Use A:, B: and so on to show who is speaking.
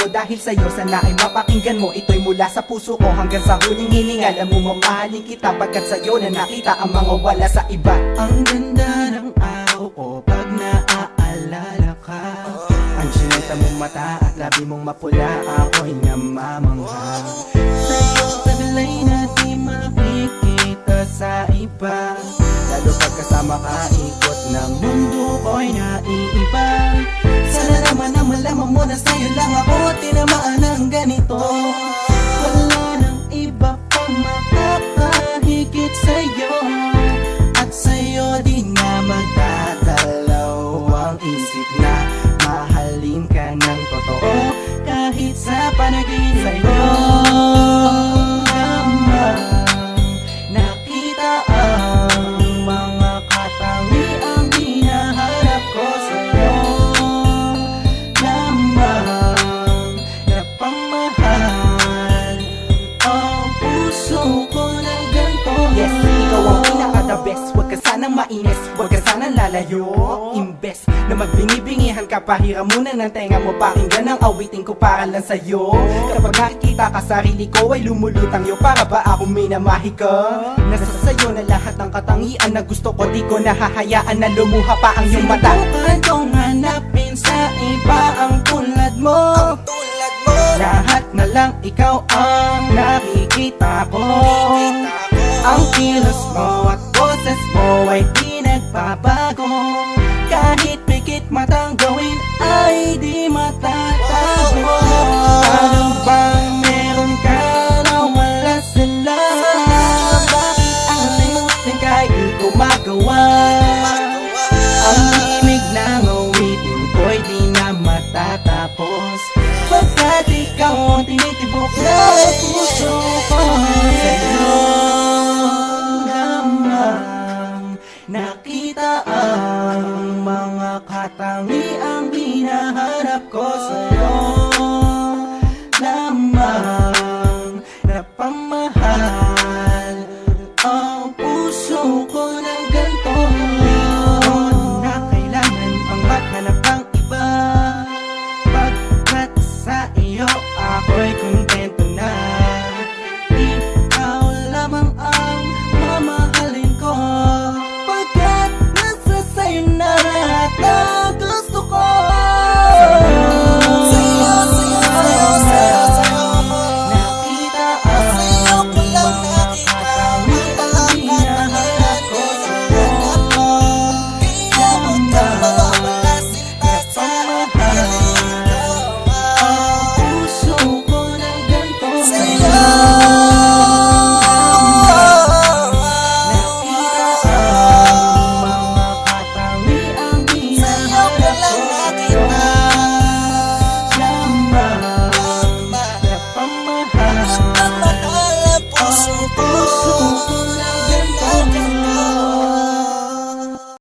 A: ko dahil sa'yo. Sana ay mapakinggan mo, ito'y mula sa puso ko hanggang sa huling hininga. Alam mo mamahalin kita pagkat sa'yo na nakita ang mga wala sa iba.
B: Ang ganda ng araw ko pag naaalala ka.
A: Ang sinita mong mata at labi mong mapula, ako'y namamangha.
B: Sa'yo taglay na di makikita sa iba.
A: Lalo pagkasama ka, ikot ng
B: Mundo ko'y naiiba. Sana naman na malaman mo na sa'yo lang ako tinamaan ng ganito. Wala nang iba pang makakahigit sa'yo. At sa'yo di nga magdadalaw ang isip na mahalin ka ng totoo. Kahit sa panaginip sa'yo lamang nakita ang mga katangiang hinahanap ko sa'yo lamang na pangmahal ang puso ko ng ganito.
A: yes, ikaw ang pinaka-the best. Huwag ka sanang mainis, huwag ka sanang lalayo. Imbes na magbingi-bingihan ka, pahiram muna ng tenga mo. Pakinggan ang awitin ko para lang sa'yo. Kapag nakikita ka, sarili ko ay lumulutang yo. Para ba ako minamahi ka? Nasa sa'yo na lahat ng katangian na gusto ko. Di ko nahahayaan na lumuha pa ang iyong mata.
B: Sinubukan kong hanapin sa iba ang tulad mo. Lahat na lang ikaw ang nakikita ko. Ang kilos mo at boses mo ay